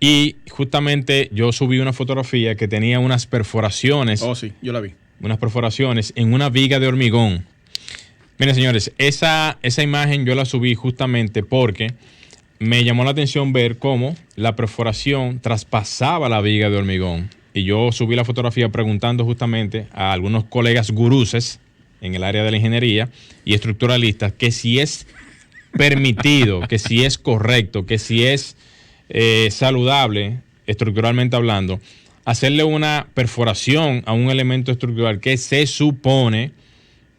Y justamente yo subí una fotografía que tenía unas perforaciones. Oh, sí, yo la vi. Unas perforaciones en una viga de hormigón. Miren, señores, esa imagen yo la subí justamente porque me llamó la atención ver cómo la perforación traspasaba la viga de hormigón. Y yo subí la fotografía preguntando justamente a algunos colegas guruses en el área de la ingeniería y estructuralistas que si es permitido, que si es correcto, que si es saludable, estructuralmente hablando, hacerle una perforación a un elemento estructural que se supone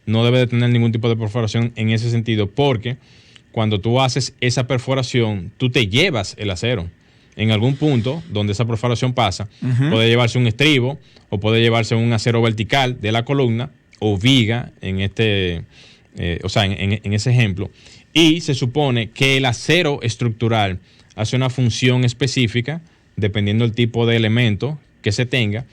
no debe de tener ningún tipo de perforación en ese sentido, porque cuando tú haces esa perforación, tú te llevas el acero. En algún punto donde esa perforación pasa, puede llevarse un estribo o puede llevarse un acero vertical de la columna o viga en ese ejemplo. Y se supone que el acero estructural hace una función específica dependiendo del tipo de elemento que se tenga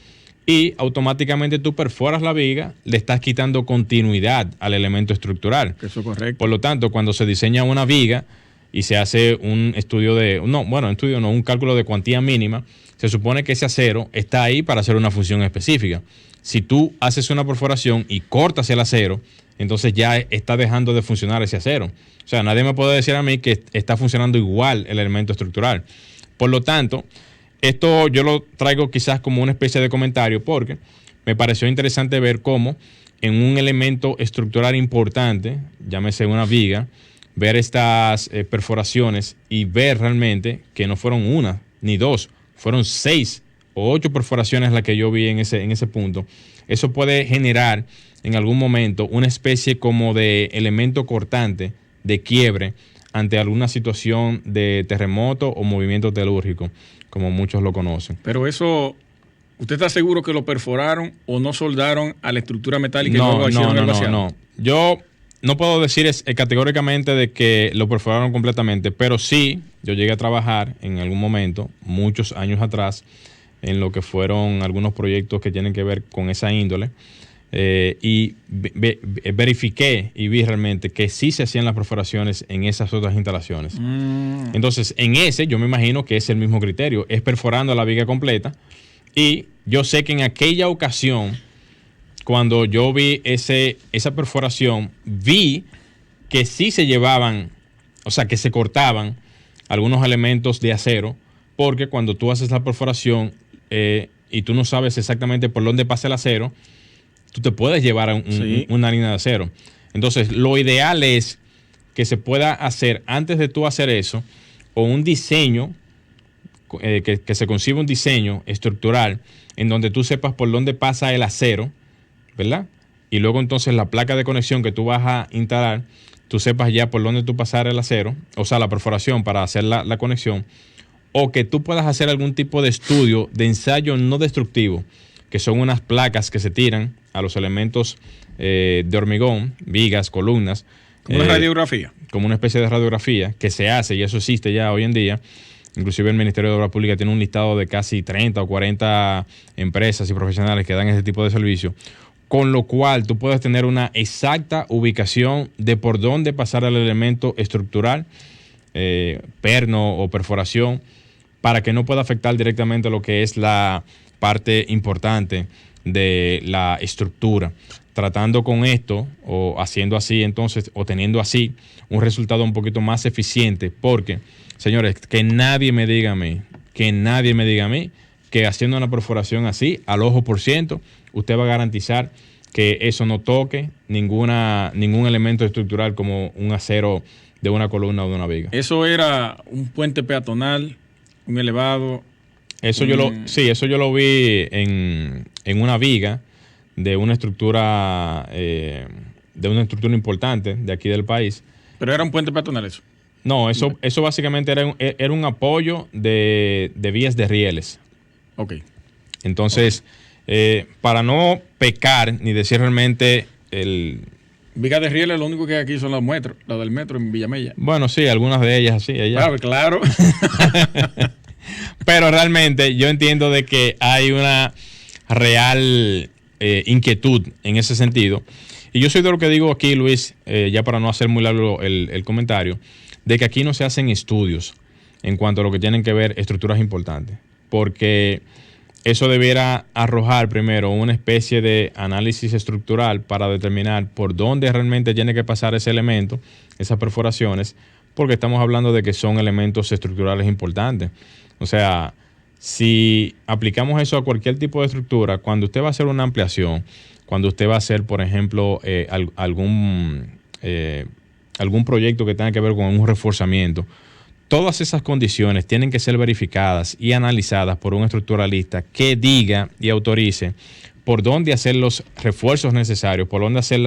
y automáticamente tú perforas la viga, le estás quitando continuidad al elemento estructural. Eso es correcto. Por lo tanto, cuando se diseña una viga y se hace un estudio un cálculo de cuantía mínima, se supone que ese acero está ahí para hacer una función específica. Si tú haces una perforación y cortas el acero, entonces ya está dejando de funcionar ese acero. O sea, nadie me puede decir a mí que está funcionando igual el elemento estructural. Por lo tanto, esto yo lo traigo quizás como una especie de comentario porque me pareció interesante ver cómo en un elemento estructural importante, llámese una viga, ver estas perforaciones y ver realmente que no fueron una ni dos, fueron 6 o 8 perforaciones las que yo vi en ese punto. Eso puede generar en algún momento una especie como de elemento cortante de quiebre ante alguna situación de terremoto o movimiento telúrgico, como muchos lo conocen. Pero eso, ¿usted está seguro que lo perforaron o no soldaron a la estructura metálica? No. Yo no puedo decir categóricamente de que lo perforaron completamente, pero sí, yo llegué a trabajar en algún momento, muchos años atrás, en lo que fueron algunos proyectos que tienen que ver con esa índole. Y verifiqué y vi realmente que sí se hacían las perforaciones en esas otras instalaciones. Entonces, en ese, yo me imagino que es el mismo criterio, es perforando la viga completa. Y yo sé que en aquella ocasión, cuando yo vi esa perforación, vi que sí se llevaban, o sea, que se cortaban algunos elementos de acero, porque cuando tú haces la perforación y tú no sabes exactamente por dónde pasa el acero, tú te puedes llevar una línea de acero. Entonces, lo ideal es que se pueda hacer, antes de tú hacer eso, o un diseño, que se conciba un diseño estructural en donde tú sepas por dónde pasa el acero, ¿verdad? Y luego entonces la placa de conexión que tú vas a instalar, tú sepas ya por dónde tú pasar el acero, o sea, la perforación para hacer la conexión, o que tú puedas hacer algún tipo de estudio de ensayo no destructivo, que son unas placas que se tiran a los elementos de hormigón, vigas, columnas. Como una radiografía. Como una especie de radiografía que se hace, y eso existe ya hoy en día. Inclusive el Ministerio de Obras Públicas tiene un listado de casi 30 o 40 empresas y profesionales que dan ese tipo de servicio, con lo cual tú puedes tener una exacta ubicación de por dónde pasar el elemento estructural, perno o perforación, para que no pueda afectar directamente lo que es la parte importante de la estructura. Tratando con esto o haciendo así, entonces, o teniendo así un resultado un poquito más eficiente, porque, señores, que nadie me diga a mí que haciendo una perforación así, al ojo por ciento, usted va a garantizar que eso no toque ningún elemento estructural como un acero de una columna o de una viga. Eso era un puente peatonal, un elevado. Eso yo lo vi en una viga de una estructura importante de aquí del país. ¿Pero era un puente peatonal eso? No, eso básicamente era un apoyo de vías de rieles. Ok. Entonces, para no pecar ni decir realmente Vigas de rieles, lo único que hay aquí son las del metro en Villamella. Bueno, sí, algunas de ellas sí. Claro. Pero realmente yo entiendo de que hay una real inquietud en ese sentido. Y yo soy de lo que digo aquí, Luis, ya para no hacer muy largo el comentario, de que aquí no se hacen estudios. en cuanto a lo que tienen que ver estructuras importantes, porque eso debiera arrojar primero una especie de análisis estructural para determinar por dónde realmente tiene que pasar ese elemento, esas perforaciones, porque estamos hablando de que son elementos estructurales importantes. O sea, si aplicamos eso a cualquier tipo de estructura, cuando usted va a hacer una ampliación, cuando usted va a hacer, por ejemplo, algún proyecto que tenga que ver con un reforzamiento, todas esas condiciones tienen que ser verificadas y analizadas por un estructuralista que diga y autorice por dónde hacer los refuerzos necesarios, por dónde hacer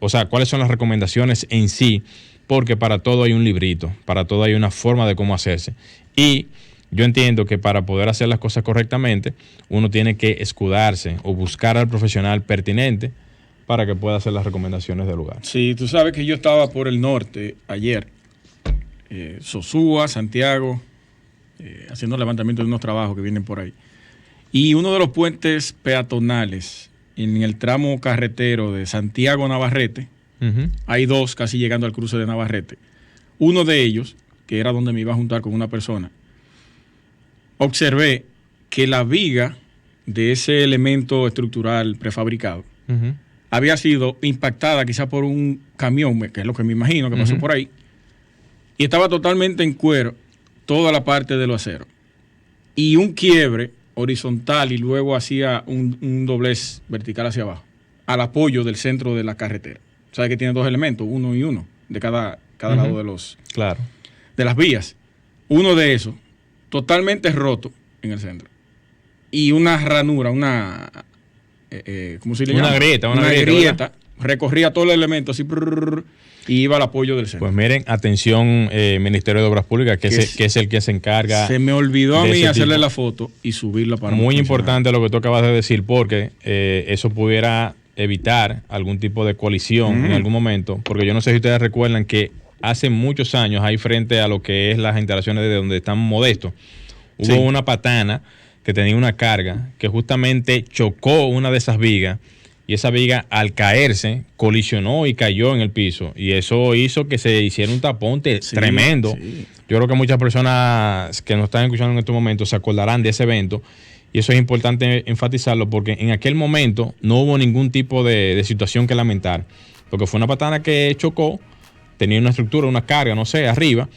o sea, cuáles son las recomendaciones en sí, porque para todo hay un librito, para todo hay una forma de cómo hacerse. Y yo entiendo que para poder hacer las cosas correctamente, uno tiene que escudarse o buscar al profesional pertinente para que pueda hacer las recomendaciones del lugar. Sí, tú sabes que yo estaba por el norte ayer, Sosúa, Santiago, haciendo levantamiento de unos trabajos que vienen por ahí. Y uno de los puentes peatonales en el tramo carretero de Santiago a Navarrete, hay dos casi llegando al cruce de Navarrete. Uno de ellos, que era donde me iba a juntar con una persona, observé que la viga de ese elemento estructural prefabricado había sido impactada quizá por un camión, que es lo que me imagino que pasó por ahí, y estaba totalmente en cuero toda la parte de los aceros. Y un quiebre horizontal y luego hacía un doblez vertical hacia abajo, al apoyo del centro de la carretera. O sea que tiene dos elementos, uno y uno, de cada lado de las vías. Uno de esos, totalmente roto en el centro. Y una ranura, ¿cómo se le llama? Una grieta, recorría todo el elemento así, y iba al apoyo del centro. Pues miren, atención, Ministerio de Obras Públicas, que es el que se encarga. Se me olvidó a mí hacerle la foto y subirla para muy importante lo que tú acabas de decir, porque eso pudiera evitar algún tipo de colisión en algún momento, porque yo no sé si ustedes recuerdan que hace muchos años, ahí frente a lo que es las instalaciones de donde están Modestos, hubo una patana que tenía una carga que justamente chocó una de esas vigas, y esa viga al caerse colisionó y cayó en el piso, y eso hizo que se hiciera un tapón tremendo. Yo creo que muchas personas que nos están escuchando en estos momentos se acordarán de ese evento, y eso es importante enfatizarlo porque en aquel momento no hubo ningún tipo de situación que lamentar, porque fue una patana que chocó, tenía una estructura, una carga, no sé, arriba,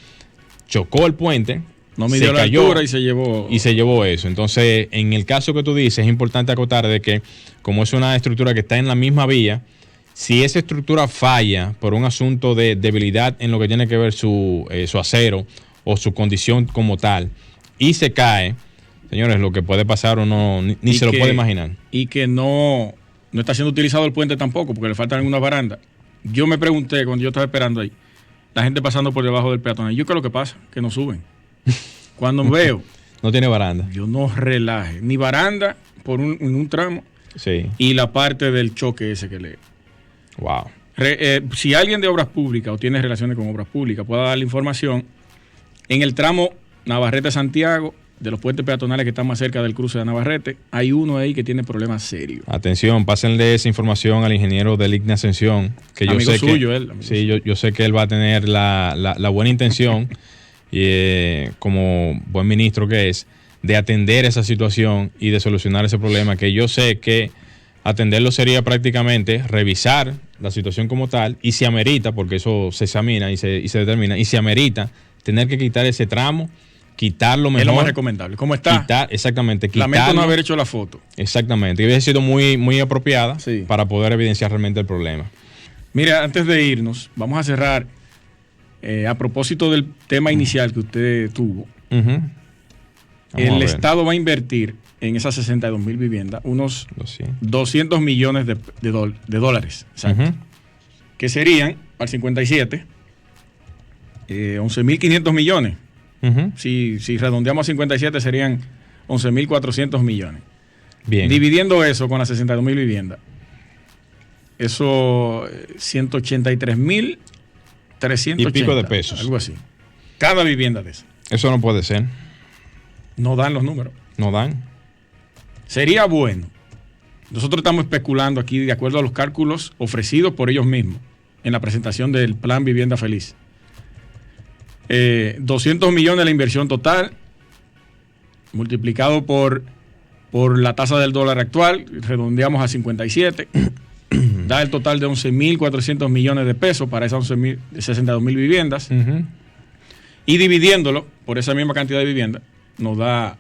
chocó el puente, no midió la altura y se llevó. Y se llevó eso. Entonces, en el caso que tú dices, es importante acotar de que, como es una estructura que está en la misma vía, si esa estructura falla por un asunto de debilidad en lo que tiene que ver su acero o su condición como tal, y se cae, señores, lo que puede pasar uno ni se lo puede imaginar. Y que no está siendo utilizado el puente tampoco, porque le faltan algunas barandas. Yo me pregunté cuando yo estaba esperando ahí, la gente pasando por debajo del peatonal, ¿qué es lo que pasa? Que no suben. Cuando veo... no tiene baranda. Yo no relaje. Ni baranda en un tramo. Sí. Y la parte del choque ese que le... Wow. Si alguien de obras públicas o tiene relaciones con obras públicas pueda darle información, en el tramo Navarrete-Santiago, de los puentes peatonales que están más cerca del cruce de Navarrete, hay uno ahí que tiene problemas serios. Atención, pásenle esa información al ingeniero del IGNE Ascensión, que yo amigo sé suyo, que, él. Sí, yo sé que él va a tener la buena intención, y como buen ministro que es, de atender esa situación y de solucionar ese problema, que yo sé que atenderlo sería prácticamente revisar la situación como tal, y si amerita, porque eso se examina y se determina, y si amerita tener que quitar ese tramo, quitarlo mejor. Es lo más recomendable. ¿Cómo está? Exactamente. Lamento no haber hecho la foto. Exactamente. Y hubiese sido muy, muy apropiada para poder evidenciar realmente el problema. Mira, antes de irnos, vamos a cerrar a propósito del tema inicial que usted tuvo. El Estado va a invertir en esas 62,000 viviendas unos 200 millones de dólares. Exacto. Que serían, al 57, 11.500 millones. Si redondeamos a 57 serían 11.400 millones. Bien. Dividiendo eso con las 62,000 viviendas, eso 183.380 y pico de pesos. Algo así. Cada vivienda de esas. Eso no puede ser. No dan los números. No dan. Sería bueno. Nosotros estamos especulando aquí de acuerdo a los cálculos ofrecidos por ellos mismos en la presentación del Plan Vivienda Feliz. 200 millones la inversión total, multiplicado por la tasa del dólar actual, redondeamos a 57, da el total de 11.400 millones de pesos para esas 62.000 viviendas. Y dividiéndolo por esa misma cantidad de viviendas, nos da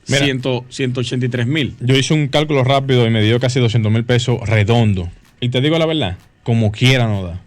183.000. Yo hice un cálculo rápido y me dio casi 200.000 pesos redondo. Y te digo la verdad, como quiera no da.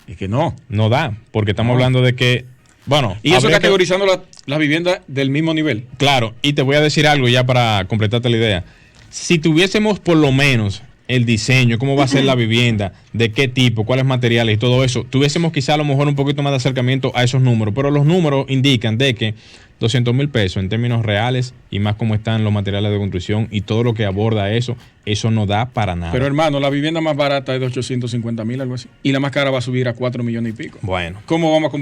Es que no. No da, porque estamos hablando de que, bueno... Y eso categorizando las viviendas del mismo nivel. Claro, y te voy a decir algo ya para completarte la idea. Si tuviésemos por lo menos el diseño, cómo va a ser la vivienda, de qué tipo, cuáles materiales y todo eso, tuviésemos quizá a lo mejor un poquito más de acercamiento a esos números, pero los números indican de que 200.000 pesos en términos reales y más como están los materiales de construcción y todo lo que aborda eso no da para nada. Pero hermano, la vivienda más barata es de 850.000, algo así, y la más cara va a subir a 4 millones y pico. Bueno. ¿Cómo vamos a...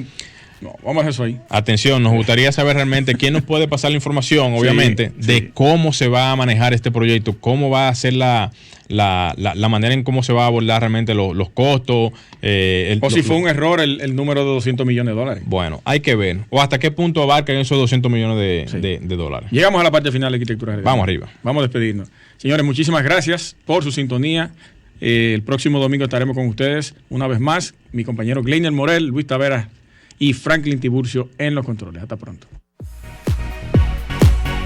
No, vamos a eso ahí. Atención, nos gustaría saber realmente quién nos puede pasar la información, obviamente, de cómo se va a manejar este proyecto, cómo va a ser la manera en cómo se va a abordar realmente los costos. Si fue un error el número de 200 millones de dólares. Bueno, hay que ver. O hasta qué punto abarcan esos 200 millones de dólares. Llegamos a la parte final de arquitectura. Vamos arriba. Vamos a despedirnos. Señores, muchísimas gracias por su sintonía. El próximo domingo estaremos con ustedes una vez más. Mi compañero Gleiner Morel, Luis Taveras y Franklin Tiburcio en los controles. Hasta pronto.